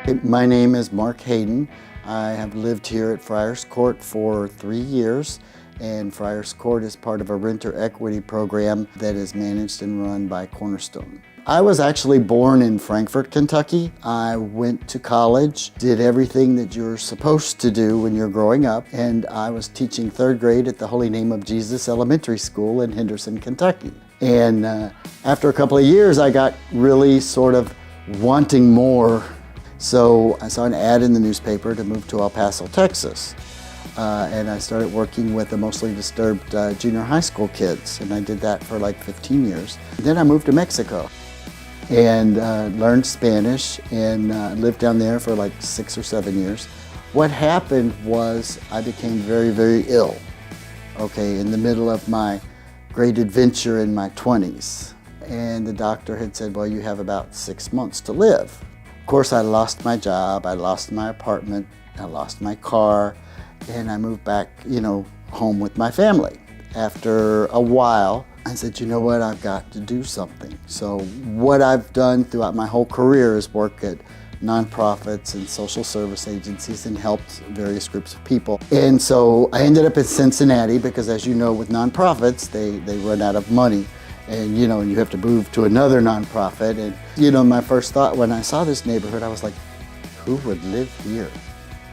My name is Mark Hayden. I have lived here at Friars Court for 3 years, and Friars Court is part of a renter equity program that is managed and run by Cornerstone. I was actually born in Frankfort, Kentucky. I went to college, did everything that you're supposed to do when you're growing up, and I was teaching 3rd grade at the Holy Name of Jesus Elementary School in Henderson, Kentucky. And after a couple of years, I got really sort of wanting more. So I saw an ad in the newspaper to move to El Paso, Texas. And I started working with the mostly disturbed junior high school kids. And I did that for like 15 years. Then I moved to Mexico and learned Spanish and lived down there for like 6 or 7 years. What happened was I became very, very ill, okay, in the middle of my great adventure in my 20s. And the doctor had said, well, you have about 6 months to live. Of course, I lost my job, I lost my apartment, I lost my car, and I moved back, home with my family. After a while, I said, you know what, I've got to do something. So what I've done throughout my whole career is work at nonprofits and social service agencies and helped various groups of people. And so I ended up in Cincinnati because, as you know, with nonprofits, they run out of money. And and you have to move to another nonprofit. And my first thought when I saw this neighborhood, I was like, who would live here?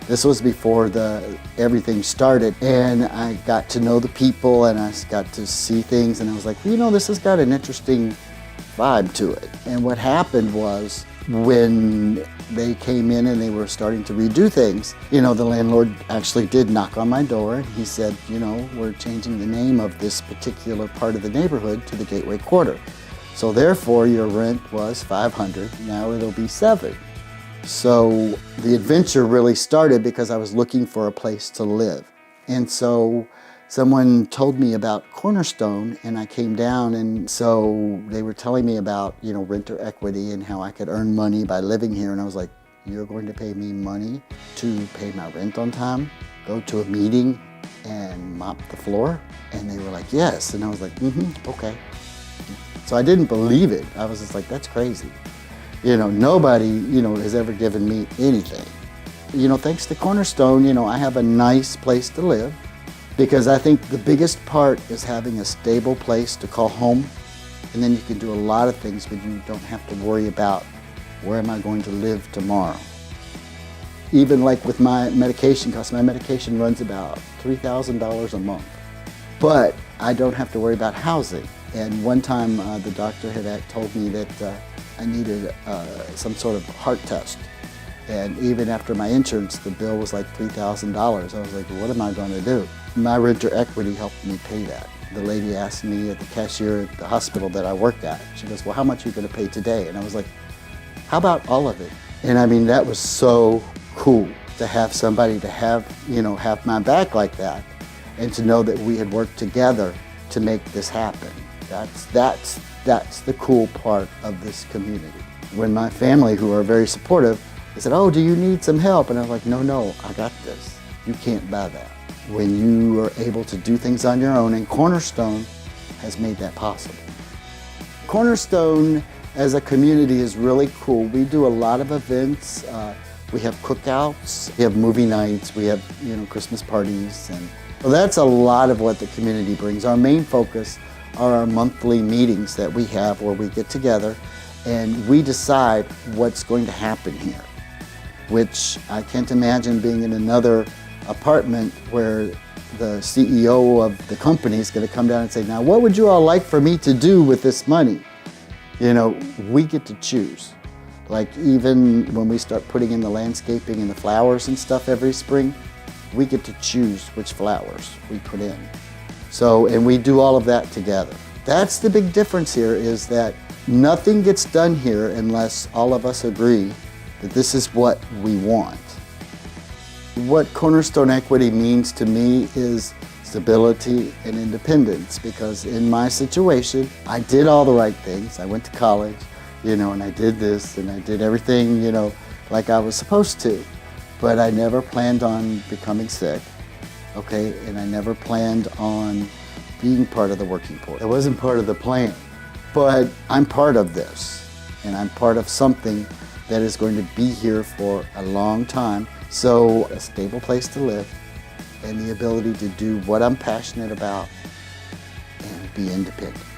This was before everything started, and I got to know the people and I got to see things, and I was like, this has got an interesting vibe to it. And what happened was, when they came in and they were starting to redo things, the landlord actually did knock on my door, and he said, we're changing the name of this particular part of the neighborhood to the Gateway Quarter. So therefore your rent was $500, now it'll be $7. So the adventure really started because I was looking for a place to live. And so someone told me about Cornerstone, and I came down, and so they were telling me about, renter equity and how I could earn money by living here. And I was like, you're going to pay me money to pay my rent on time, go to a meeting and mop the floor? And they were like, yes. And I was like, okay. So I didn't believe it. I was just like, that's crazy. Nobody, has ever given me anything. Thanks to Cornerstone, I have a nice place to live. Because I think the biggest part is having a stable place to call home, and then you can do a lot of things, but you don't have to worry about where am I going to live tomorrow. Even like with my medication costs, my medication runs about $3,000 a month, but I don't have to worry about housing. And one time the doctor had told me that I needed some sort of heart test. And even after my insurance, the bill was like $3,000. I was like, well, what am I going to do? My renter equity helped me pay that. The lady asked me at the cashier at the hospital that I worked at, she goes, well, how much are you going to pay today? And I was like, how about all of it? And I mean, that was so cool to have somebody to have my back like that, and to know that we had worked together to make this happen. That's the cool part of this community. When my family, who are very supportive, they said, oh, do you need some help? And I was like, no, I got this. You can't buy that. When you are able to do things on your own, and Cornerstone has made that possible. Cornerstone as a community is really cool. We do a lot of events. We have cookouts, we have movie nights, we have Christmas parties, and well, that's a lot of what the community brings. Our main focus are our monthly meetings that we have where we get together and we decide what's going to happen here, which I can't imagine being in another apartment where the CEO of the company is going to come down and say, now what would you all like for me to do with this money? We get to choose. Like even when we start putting in the landscaping and the flowers and stuff every spring, we get to choose which flowers we put in. So, and we do all of that together. That's the big difference here, is that nothing gets done here unless all of us agree that this is what we want. What Cornerstone Equity means to me is stability and independence, because in my situation, I did all the right things. I went to college, and I did this and I did everything, like I was supposed to. But I never planned on becoming sick, okay? And I never planned on being part of the working poor. It wasn't part of the plan, but I'm part of this, and I'm part of something that is going to be here for a long time. So a stable place to live and the ability to do what I'm passionate about and be independent.